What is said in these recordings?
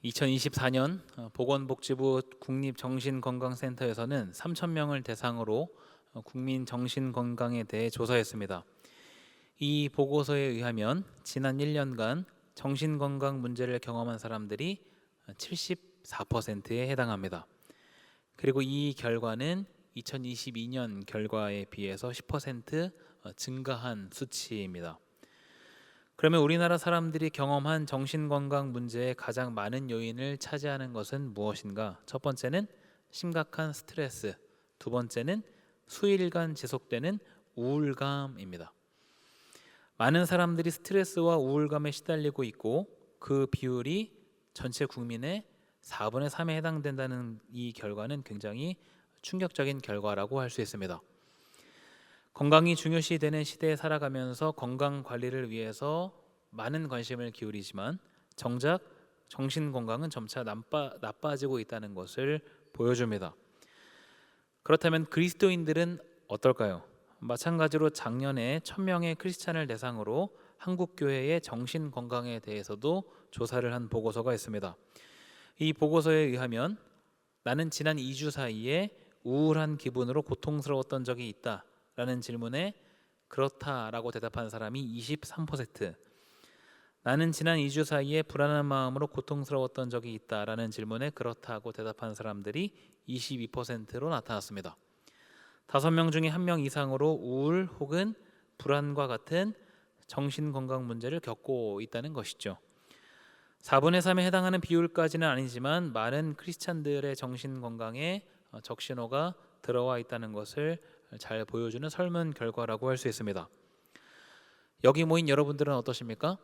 2024년 보건복지부 국립정신건강센터에서는 3,000명을 대상으로 국민 정신건강에 대해 조사했습니다. 이 보고서에 의하면 지난 1년간 정신건강 문제를 경험한 사람들이 74%에 해당합니다. 그리고 이 결과는 2022년 결과에 비해서 10% 증가한 수치입니다. 그러면 우리나라 사람들이 경험한 정신건강 문제의 가장 많은 요인을 차지하는 것은 무엇인가? 첫 번째는 심각한 스트레스, 두 번째는 수일간 지속되는 우울감입니다. 많은 사람들이 스트레스와 우울감에 시달리고 있고 그 비율이 전체 국민의 4분의 3에 해당된다는 이 결과는 굉장히 충격적인 결과라고 할 수 있습니다. 건강이 중요시되는 시대에 살아가면서 건강 관리를 위해서 많은 관심을 기울이지만 정작 정신건강은 점차 나빠지고 있다는 것을 보여줍니다. 그렇다면 그리스도인들은 어떨까요? 마찬가지로 작년에 1,000명의 크리스찬을 대상으로 한국교회의 정신건강에 대해서도 조사를 한 보고서가 있습니다. 이 보고서에 의하면 나는 지난 2주 사이에 우울한 기분으로 고통스러웠던 적이 있다 라는 질문에 그렇다라고 대답한 사람이 23%, 나는 지난 2주 사이에 불안한 마음으로 고통스러웠던 적이 있다라는 질문에 그렇다고 대답한 사람들이 22%로 나타났습니다. 5명 중에 1명 이상으로 우울 혹은 불안과 같은 정신건강 문제를 겪고 있다는 것이죠. 4분의 3에 해당하는 비율까지는 아니지만 많은 크리스찬들의 정신건강에 적신호가 들어와 있다는 것을 잘 보여주는 설문 결과라고 할 수 있습니다. 여기 모인 여러분들은 어떠십니까?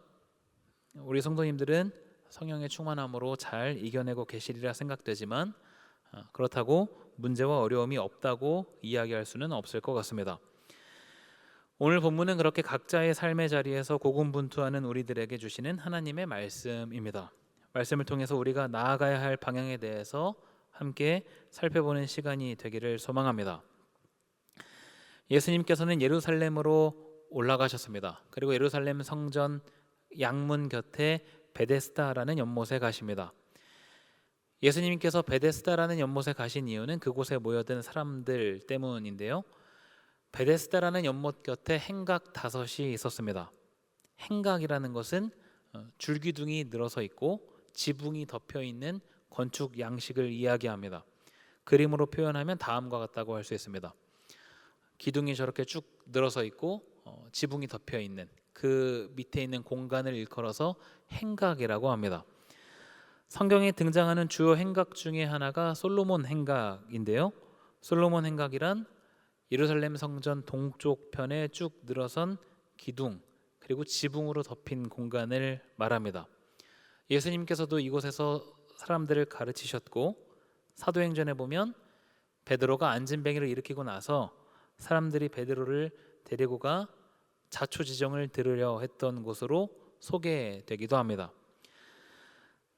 우리 성도님들은 성령의 충만함으로 잘 이겨내고 계시리라 생각되지만 그렇다고 문제와 어려움이 없다고 이야기할 수는 없을 것 같습니다. 오늘 본문은 그렇게 각자의 삶의 자리에서 고군분투하는 우리들에게 주시는 하나님의 말씀입니다. 말씀을 통해서 우리가 나아가야 할 방향에 대해서 함께 살펴보는 시간이 되기를 소망합니다. 예수님께서는 예루살렘으로 올라가셨습니다. 그리고 예루살렘 성전 양문 곁에 베데스다라는 연못에 가십니다. 예수님께서 베데스다라는 연못에 가신 이유는 그곳에 모여든 사람들 때문인데요. 베데스다라는 연못 곁에 행각 5이 있었습니다. 행각이라는 것은 줄기둥이 늘어서 있고 지붕이 덮여 있는 건축 양식을 이야기합니다. 그림으로 표현하면 다음과 같다고 할 수 있습니다. 기둥이 저렇게 쭉 늘어서 있고 지붕이 덮여 있는 그 밑에 있는 공간을 일컬어서 행각이라고 합니다. 성경에 등장하는 주요 행각 중에 하나가 솔로몬 행각인데요. 솔로몬 행각이란 예루살렘 성전 동쪽 편에 쭉 늘어선 기둥 그리고 지붕으로 덮인 공간을 말합니다. 예수님께서도 이곳에서 사람들을 가르치셨고 사도행전에 보면 베드로가 안진뱅이를 일으키고 나서 사람들이 베드로를 데리고 가 자초지정을 들으려 했던 곳으로 소개되기도 합니다.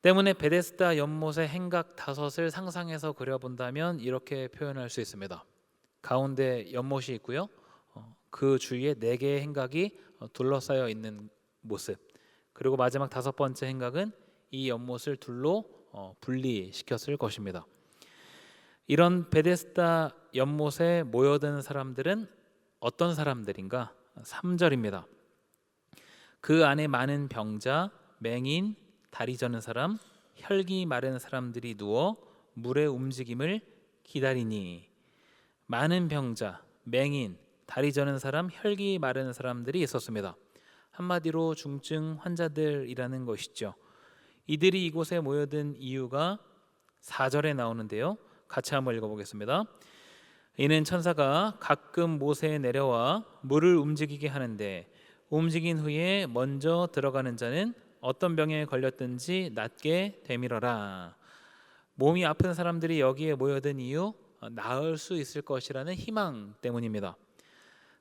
때문에 베데스다 연못의 행각 5을 상상해서 그려본다면 이렇게 표현할 수 있습니다. 가운데 연못이 있고요. 그 주위에 4개의 행각이 둘러싸여 있는 모습. 그리고 마지막 5번째 행각은 이 연못을 둘로 분리시켰을 것입니다. 이런 베데스다 연못에 모여든 사람들은 어떤 사람들인가? 3절입니다. 그 안에 많은 병자, 맹인, 다리 저는 사람, 혈기 마른 사람들이 누워 물의 움직임을 기다리니. 많은 병자, 맹인, 다리 저는 사람, 혈기 마른 사람들이 있었습니다. 한마디로 중증 환자들이라는 것이죠. 이들이 이곳에 모여든 이유가 4절에 나오는데요. 같이 한번 읽어보겠습니다. 이는 천사가 가끔 모세에 내려와 물을 움직이게 하는데 움직인 후에 먼저 들어가는 자는 어떤 병에 걸렸든지 낫게 되밀어라. 몸이 아픈 사람들이 여기에 모여든 이유, 나을 수 있을 것이라는 희망 때문입니다.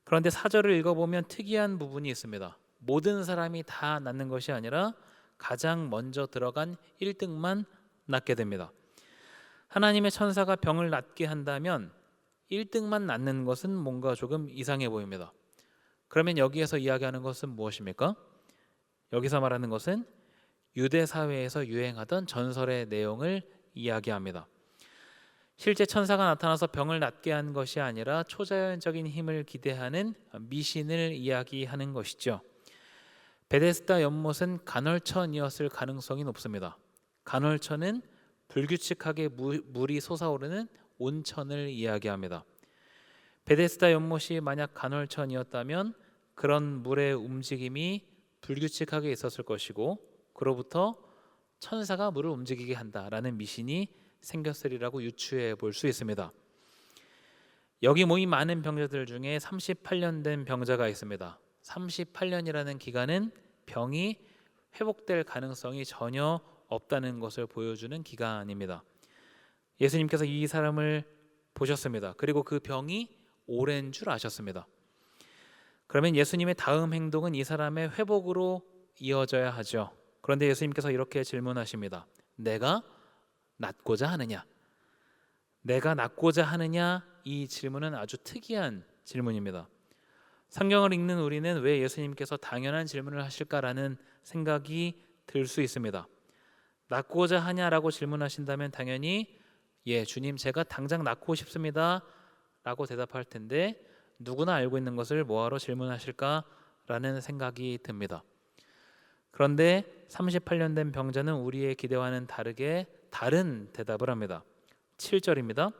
그런데 4절을 읽어보면 특이한 부분이 있습니다. 모든 사람이 다 낫는 것이 아니라 가장 먼저 들어간 1등만 낫게 됩니다. 하나님의 천사가 병을 낫게 한다면 1등만 낫는 것은 뭔가 조금 이상해 보입니다. 그러면 여기에서 이야기하는 것은 무엇입니까? 여기서 말하는 것은 유대 사회에서 유행하던 전설의 내용을 이야기합니다. 실제 천사가 나타나서 병을 낫게 한 것이 아니라 초자연적인 힘을 기대하는 미신을 이야기하는 것이죠. 베데스다 연못은 간헐천이었을 가능성이 높습니다. 간헐천은 불규칙하게 물이 솟아오르는 온천을 이야기합니다. 베데스다 연못이 만약 간헐천이었다면 그런 물의 움직임이 불규칙하게 있었을 것이고, 그로부터 천사가 물을 움직이게 한다라는 미신이 생겼으리라고 유추해 볼 수 있습니다. 여기 모인 많은 병자들 중에 38년 된 병자가 있습니다. 38년이라는 기간은 병이 회복될 가능성이 전혀 없다는 것을 보여주는 기간입니다. 예수님께서 이 사람을 보셨습니다. 그리고 그 병이 오랜 줄 아셨습니다. 그러면 예수님의 다음 행동은 이 사람의 회복으로 이어져야 하죠. 그런데 예수님께서 이렇게 질문하십니다. 내가 낫고자 하느냐? 내가 낫고자 하느냐? 이 질문은 아주 특이한 질문입니다. 성경을 읽는 우리는 왜 예수님께서 당연한 질문을 하실까라는 생각이 들 수 있습니다. 낫고자 하냐라고 질문하신다면 당연히 예, 주님 제가 당장 낫고 싶습니다 라고 대답할 텐데, 누구나 알고 있는 것을 뭐하러 질문하실까라는 생각이 듭니다. 그런데 38년 된 병자는 우리의 기대와는 다르게 다른 대답을 합니다. 7절입니다.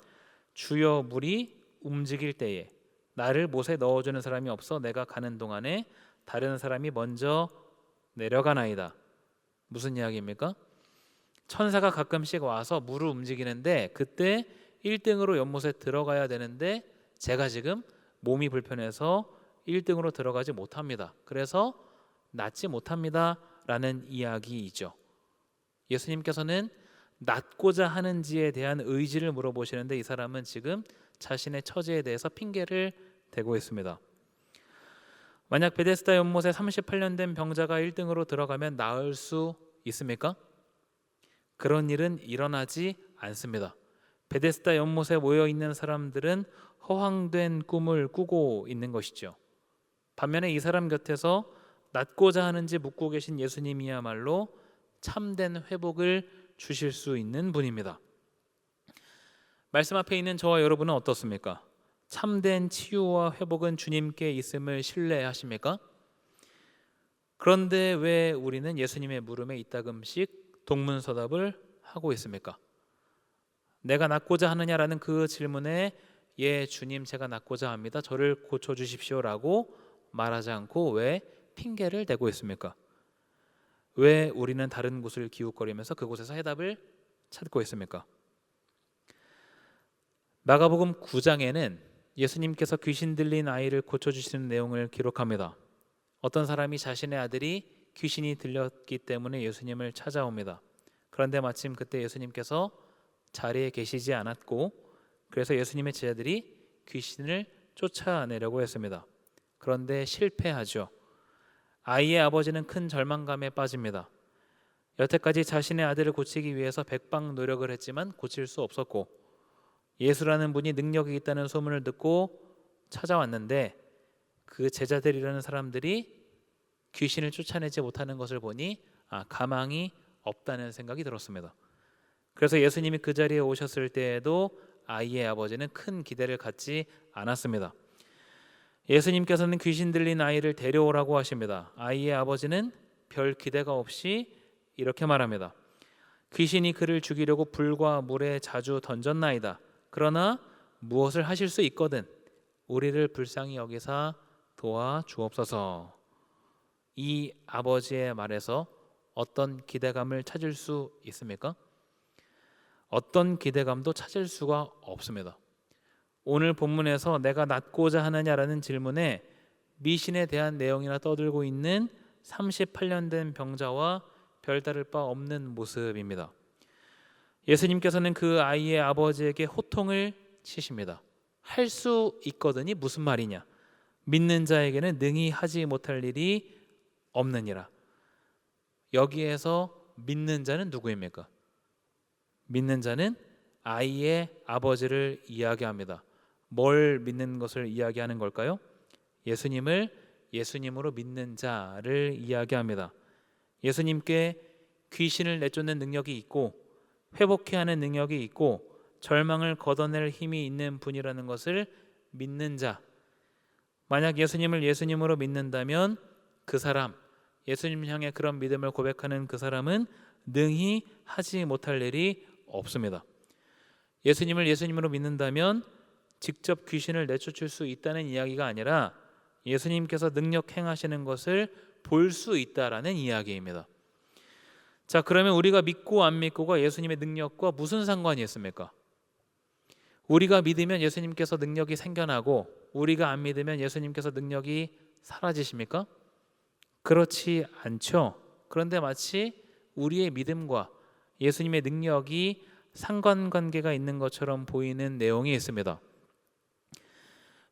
주여 물이 움직일 때에 나를 못에 넣어주는 사람이 없어 내가 가는 동안에 다른 사람이 먼저 내려가나이다. 무슨 이야기입니까? 천사가 가끔씩 와서 물을 움직이는데 그때 1등으로 연못에 들어가야 되는데 제가 지금 몸이 불편해서 1등으로 들어가지 못합니다. 그래서 낫지 못합니다 라는 이야기이죠. 예수님께서는 낫고자 하는지에 대한 의지를 물어보시는데 이 사람은 지금 자신의 처지에 대해서 핑계를 대고 있습니다. 만약 베데스다 연못에 38년 된 병자가 1등으로 들어가면 나을 수 있습니까? 그런 일은 일어나지 않습니다. 베데스다 연못에 모여 있는 사람들은 허황된 꿈을 꾸고 있는 것이죠. 반면에 이 사람 곁에서 낫고자 하는지 묻고 계신 예수님이야말로 참된 회복을 주실 수 있는 분입니다. 말씀 앞에 있는 저와 여러분은 어떻습니까? 참된 치유와 회복은 주님께 있음을 신뢰하십니까? 그런데 왜 우리는 예수님의 물음에 이따금씩 동문서답을 하고 있습니까? 내가 낫고자 하느냐라는 그 질문에 예 주님 제가 낫고자 합니다. 저를 고쳐주십시오라고 말하지 않고 왜 핑계를 대고 있습니까? 왜 우리는 다른 곳을 기웃거리면서 그곳에서 해답을 찾고 있습니까? 마가복음 9장에는 예수님께서 귀신 들린 아이를 고쳐주시는 내용을 기록합니다. 어떤 사람이 자신의 아들이 귀신이 들렸기 때문에 예수님을 찾아옵니다. 그런데 마침 그때 예수님께서 자리에 계시지 않았고 그래서 예수님의 제자들이 귀신을 쫓아내려고 했습니다. 그런데 실패하죠. 아이의 아버지는 큰 절망감에 빠집니다. 여태까지 자신의 아들을 고치기 위해서 백방 노력을 했지만 고칠 수 없었고 예수라는 분이 능력이 있다는 소문을 듣고 찾아왔는데 그 제자들이라는 사람들이 귀신을 쫓아내지 못하는 것을 보니 가망이 없다는 생각이 들었습니다. 그래서 예수님이 그 자리에 오셨을 때에도 아이의 아버지는 큰 기대를 갖지 않았습니다. 예수님께서는 귀신 들린 아이를 데려오라고 하십니다. 아이의 아버지는 별 기대가 없이 이렇게 말합니다. 귀신이 그를 죽이려고 불과 물에 자주 던졌나이다. 그러나 무엇을 하실 수 있거든 우리를 불쌍히 여기사 도와주옵소서. 이 아버지의 말에서 어떤 기대감을 찾을 수 있습니까? 어떤 기대감도 찾을 수가 없습니다. 오늘 본문에서 내가 낫고자 하느냐라는 질문에 미신에 대한 내용이나 떠들고 있는 38년 된 병자와 별다를 바 없는 모습입니다. 예수님께서는 그 아이의 아버지에게 호통을 치십니다. 할 수 있거든이 무슨 말이냐? 믿는 자에게는 능히 하지 못할 일이 없느니라. 여기에서 믿는 자는 누구입니까? 믿는 자는 아이의 아버지를 이야기합니다. 뭘 믿는 것을 이야기하는 걸까요? 예수님을 예수님으로 믿는 자를 이야기합니다. 예수님께 귀신을 내쫓는 능력이 있고 회복케 하는 능력이 있고 절망을 걷어낼 힘이 있는 분이라는 것을 믿는 자, 만약 예수님을 예수님으로 믿는다면 그 사람, 예수님 향해 그런 믿음을 고백하는 그 사람은 능히 하지 못할 일이 없습니다. 예수님을 예수님으로 믿는다면 직접 귀신을 내쫓을 수 있다는 이야기가 아니라 예수님께서 능력 행하시는 것을 볼 수 있다라는 이야기입니다. 자, 그러면 우리가 믿고 안 믿고가 예수님의 능력과 무슨 상관이 있습니까? 우리가 믿으면 예수님께서 능력이 생겨나고 우리가 안 믿으면 예수님께서 능력이 사라지십니까? 그렇지 않죠. 그런데 마치 우리의 믿음과 예수님의 능력이 상관관계가 있는 것처럼 보이는 내용이 있습니다.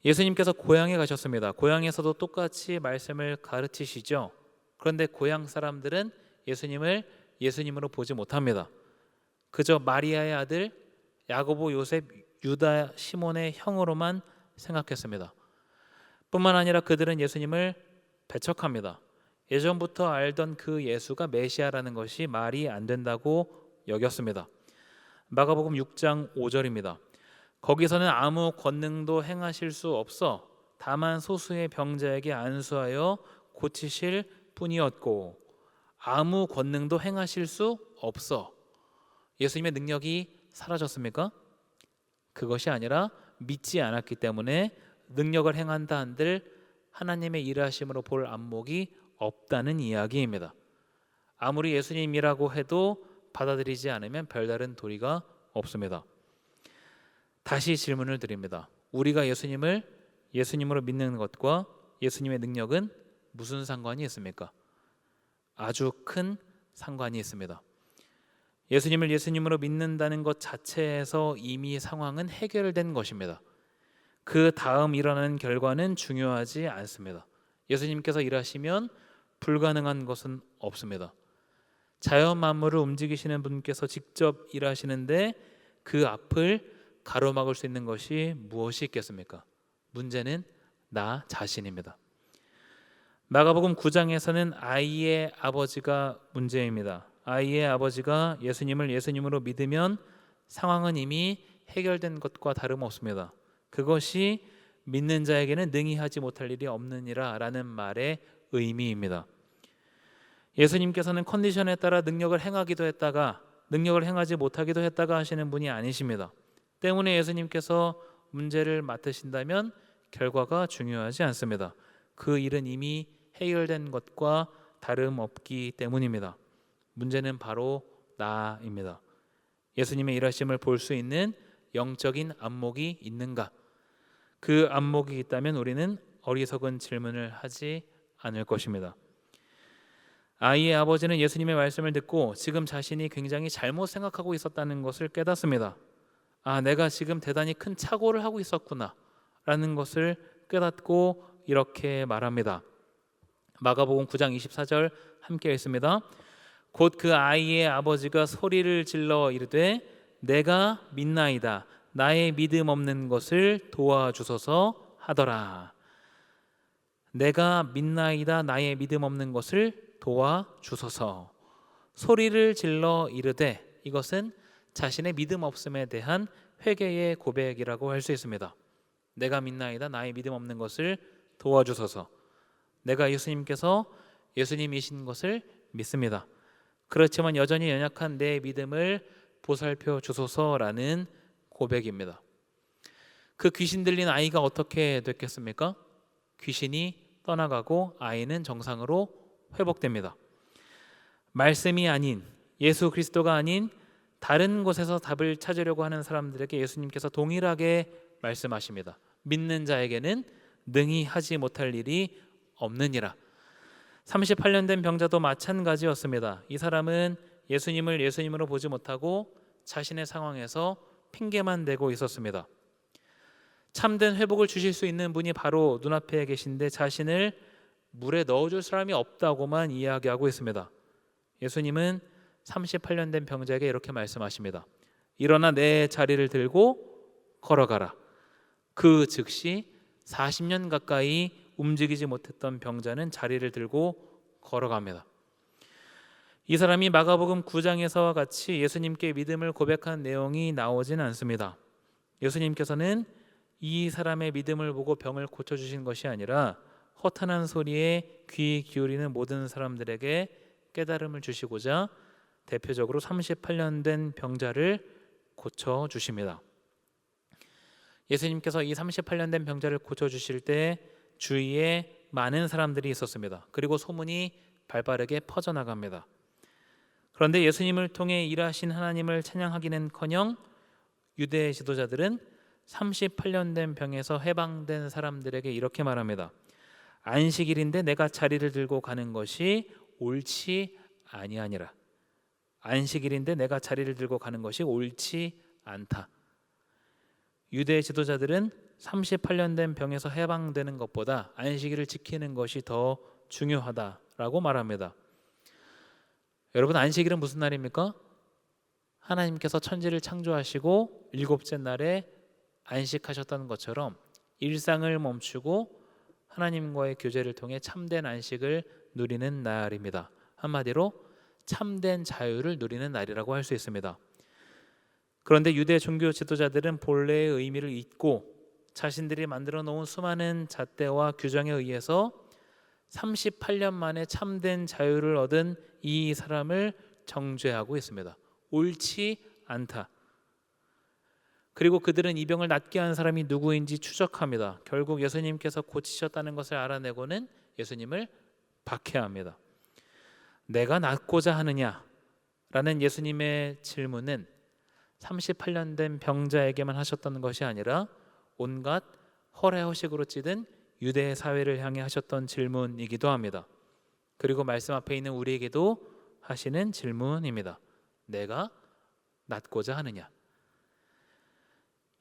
예수님께서 고향에 가셨습니다. 고향에서도 똑같이 말씀을 가르치시죠. 그런데 고향 사람들은 예수님을 예수님으로 보지 못합니다. 그저 마리아의 아들 야고보, 요셉, 유다, 시몬의 형으로만 생각했습니다. 뿐만 아니라 그들은 예수님을 배척합니다. 예전부터 알던 그 예수가 메시아라는 것이 말이 안 된다고 여겼습니다. 마가복음 6장 5절입니다. 거기서는 아무 권능도 행하실 수 없어 다만 소수의 병자에게 안수하여 고치실 뿐이었고, 아무 권능도 행하실 수 없어. 예수님의 능력이 사라졌습니까? 그것이 아니라 믿지 않았기 때문에 능력을 행한다 한들 하나님의 일하심으로 볼 안목이 없다는 이야기입니다. 아무리 예수님이라고 해도 받아들이지 않으면 별다른 도리가 없습니다. 다시 질문을 드립니다. 우리가 예수님을 예수님으로 믿는 것과 예수님의 능력은 무슨 상관이 있습니까? 아주 큰 상관이 있습니다. 예수님을 예수님으로 믿는다는 것 자체에서 이미 상황은 해결된 것입니다. 그 다음 일어나는 결과는 중요하지 않습니다. 예수님께서 일하시면 불가능한 것은 없습니다. 자연 만물을 움직이시는 분께서 직접 일하시는데 그 앞을 가로막을 수 있는 것이 무엇이 있겠습니까? 문제는 나 자신입니다. 마가복음 9장에서는 아이의 아버지가 문제입니다. 아이의 아버지가 예수님을 예수님으로 믿으면 상황은 이미 해결된 것과 다름없습니다. 그것이 믿는 자에게는 능히 하지 못할 일이 없느니라 라는 말의 의미입니다. 예수님께서는 컨디션에 따라 능력을 행하기도 했다가 능력을 행하지 못하기도 했다가 하시는 분이 아니십니다. 때문에 예수님께서 문제를 맡으신다면 결과가 중요하지 않습니다. 그 일은 이미 해결된 것과 다름없기 때문입니다. 문제는 바로 나입니다. 예수님의 일하심을 볼 수 있는 영적인 안목이 있는가? 그 안목이 있다면 우리는 어리석은 질문을 하지 않을 것입니다. 아이의 아버지는 예수님의 말씀을 듣고 지금 자신이 굉장히 잘못 생각하고 있었다는 것을 깨닫습니다. 내가 지금 대단히 큰 착오를 하고 있었구나 라는 것을 깨닫고 이렇게 말합니다. 마가복음 9장 24절 함께 읽습니다. 곧 그 아이의 아버지가 소리를 질러 이르되 내가 믿나이다 나의 믿음 없는 것을 도와주소서 하더라. 내가 믿나이다 나의 믿음 없는 것을 도와주소서. 소리를 질러 이르되, 이것은 자신의 믿음 없음에 대한 회개의 고백이라고 할 수 있습니다. 내가 믿나이다 나의 믿음 없는 것을 도와주소서. 내가 예수님께서 예수님이신 것을 믿습니다. 그렇지만 여전히 연약한 내 믿음을 보살펴 주소서라는 고백입니다. 그 귀신 들린 아이가 어떻게 됐겠습니까? 귀신이 떠나가고 아이는 정상으로 회복됩니다. 말씀이 아닌, 예수 그리스도가 아닌 다른 곳에서 답을 찾으려고 하는 사람들에게 예수님께서 동일하게 말씀하십니다. 믿는 자에게는 능히 하지 못할 일이 없느니라. 38년 된 병자도 마찬가지였습니다. 이 사람은 예수님을 예수님으로 보지 못하고 자신의 상황에서 핑계만 대고 있었습니다. 참된 회복을 주실 수 있는 분이 바로 눈앞에 계신데 자신을 물에 넣어줄 사람이 없다고만 이야기하고 있습니다. 예수님은 38년 된 병자에게 이렇게 말씀하십니다. 일어나 내 자리를 들고 걸어가라. 그 즉시 40년 가까이 움직이지 못했던 병자는 자리를 들고 걸어갑니다. 이 사람이 마가복음 9장에서와 같이 예수님께 믿음을 고백한 내용이 나오진 않습니다. 예수님께서는 이 사람의 믿음을 보고 병을 고쳐주신 것이 아니라 허탄한 소리에 귀 기울이는 모든 사람들에게 깨달음을 주시고자 대표적으로 38년 된 병자를 고쳐주십니다. 예수님께서 이 38년 된 병자를 고쳐주실 때 주위에 많은 사람들이 있었습니다. 그리고 소문이 발빠르게 퍼져나갑니다. 그런데 예수님을 통해 일하신 하나님을 찬양하기는커녕 유대 지도자들은 38년 된 병에서 해방된 사람들에게 이렇게 말합니다. 안식일인데 내가 자리를 들고 가는 것이 옳지 아니하니라. 안식일인데 내가 자리를 들고 가는 것이 옳지 않다. 유대 지도자들은 38년 된 병에서 해방되는 것보다 안식일을 지키는 것이 더 중요하다라고 말합니다. 여러분, 안식일은 무슨 날입니까? 하나님께서 천지를 창조하시고 일곱째 날에 안식하셨다는 것처럼 일상을 멈추고 하나님과의 교제를 통해 참된 안식을 누리는 날입니다. 한마디로 참된 자유를 누리는 날이라고 할 수 있습니다. 그런데 유대 종교 지도자들은 본래의 의미를 잊고 자신들이 만들어 놓은 수많은 잣대와 규정에 의해서 38년 만에 참된 자유를 얻은 이 사람을 정죄하고 있습니다. 옳지 않다. 그리고 그들은 이 병을 낫게 한 사람이 누구인지 추적합니다. 결국 예수님께서 고치셨다는 것을 알아내고는 예수님을 박해합니다. 내가 낫고자 하느냐라는 예수님의 질문은 38년 된 병자에게만 하셨던 것이 아니라 온갖 허례허식으로 찌든 유대 사회를 향해 하셨던 질문이기도 합니다. 그리고 말씀 앞에 있는 우리에게도 하시는 질문입니다. 내가 낫고자 하느냐?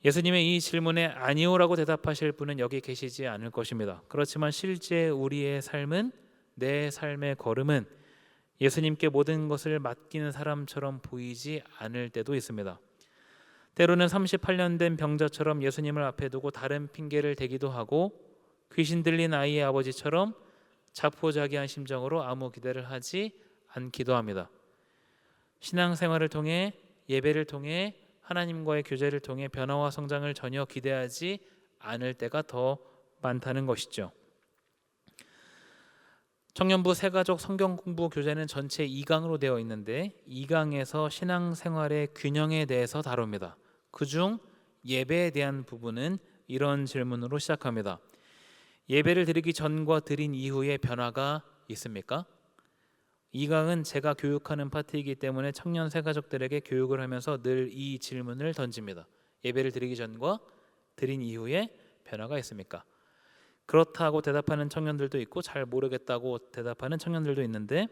예수님의 이 질문에 아니오라고 대답하실 분은 여기 계시지 않을 것입니다. 그렇지만 실제 우리의 삶은, 내 삶의 걸음은 예수님께 모든 것을 맡기는 사람처럼 보이지 않을 때도 있습니다. 때로는 38년 된 병자처럼 예수님을 앞에 두고 다른 핑계를 대기도 하고 귀신 들린 아이의 아버지처럼 자포자기한 심정으로 아무 기대를 하지 않기도 합니다. 신앙생활을 통해, 예배를 통해, 하나님과의 교제를 통해 변화와 성장을 전혀 기대하지 않을 때가 더 많다는 것이죠. 청년부 새가족 성경 공부 교재는 전체 2강으로 되어 있는데 2강에서 신앙생활의 균형에 대해서 다룹니다. 그중 예배에 대한 부분은 이런 질문으로 시작합니다. 예배를 드리기 전과 드린 이후에 변화가 있습니까? 2강은 제가 교육하는 파트이기 때문에 청년 새가족들에게 교육을 하면서 늘 이 질문을 던집니다. 예배를 드리기 전과 드린 이후에 변화가 있습니까? 그렇다고 대답하는 청년들도 있고 잘 모르겠다고 대답하는 청년들도 있는데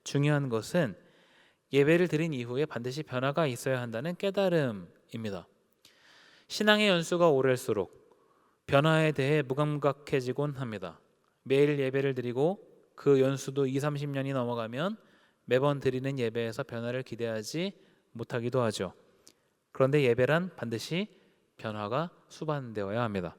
중요한 것은 예배를 드린 이후에 반드시 변화가 있어야 한다는 깨달음입니다. 신앙의 연수가 오를수록 변화에 대해 무감각해지곤 합니다. 매일 예배를 드리고 그 연수도 20-30년이 넘어가면 매번 드리는 예배에서 변화를 기대하지 못하기도 하죠. 그런데 예배란 반드시 변화가 수반되어야 합니다.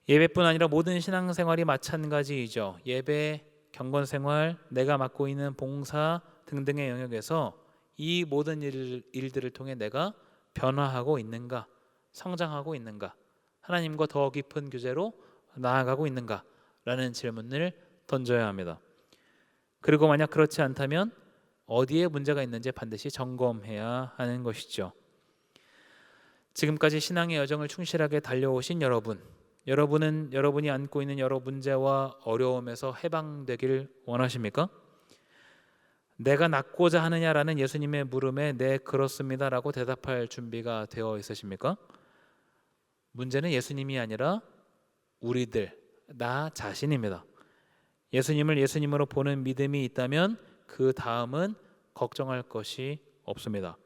예배뿐 아니라 모든 신앙생활이 마찬가지이죠. 예배, 경건생활, 내가 맡고 있는 봉사 등등의 영역에서 이 모든 일들을 통해 내가 변화하고 있는가, 성장하고 있는가, 하나님과 더 깊은 교제로 나아가고 있는가 라는 질문을 던져야 합니다. 그리고 만약 그렇지 않다면 어디에 문제가 있는지 반드시 점검해야 하는 것이죠. 지금까지 신앙의 여정을 충실하게 달려오신 여러분은 여러분이 안고 있는 여러 문제와 어려움에서 해방되길 원하십니까? 내가 낫고자 하느냐라는 예수님의 물음에 네 그렇습니다라고 대답할 준비가 되어 있으십니까? 문제는 예수님이 아니라 우리들, 나 자신입니다. 예수님을 예수님으로 보는 믿음이 있다면 그 다음은 걱정할 것이 없습니다.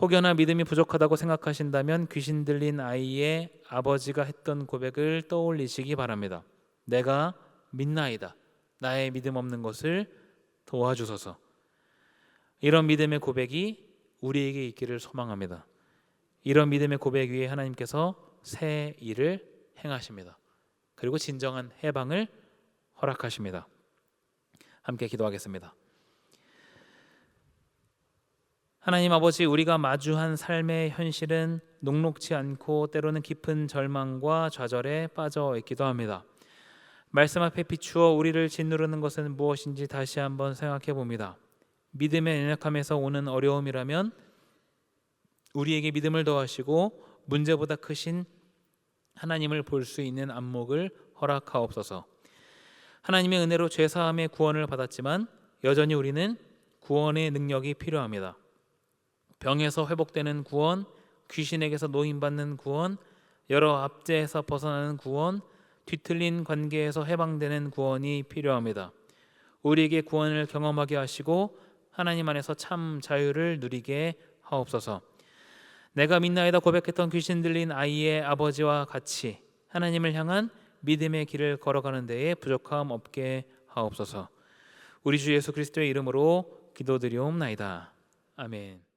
혹여나 믿음이 부족하다고 생각하신다면 귀신 들린 아이의 아버지가 했던 고백을 떠올리시기 바랍니다. 내가 믿나이다. 나의 믿음 없는 것을 도와주소서. 이런 믿음의 고백이 우리에게 있기를 소망합니다. 이런 믿음의 고백 위에 하나님께서 새 일을 행하십니다. 그리고 진정한 해방을 허락하십니다. 함께 기도하겠습니다. 하나님 아버지, 우리가 마주한 삶의 현실은 녹록지 않고 때로는 깊은 절망과 좌절에 빠져 있기도 합니다. 말씀 앞에 비추어 우리를 짓누르는 것은 무엇인지 다시 한번 생각해 봅니다. 믿음의 연약함에서 오는 어려움이라면 우리에게 믿음을 더하시고 문제보다 크신 하나님을 볼 수 있는 안목을 허락하옵소서. 하나님의 은혜로 죄사함의 구원을 받았지만 여전히 우리는 구원의 능력이 필요합니다. 병에서 회복되는 구원, 귀신에게서 노임받는 구원, 여러 압제에서 벗어나는 구원, 뒤틀린 관계에서 해방되는 구원이 필요합니다. 우리에게 구원을 경험하게 하시고 하나님 안에서 참 자유를 누리게 하옵소서. 내가 믿나이다 고백했던 귀신 들린 아이의 아버지와 같이 하나님을 향한 믿음의 길을 걸어가는 데에 부족함 없게 하옵소서. 우리 주 예수 그리스도의 이름으로 기도드리옵나이다. 아멘.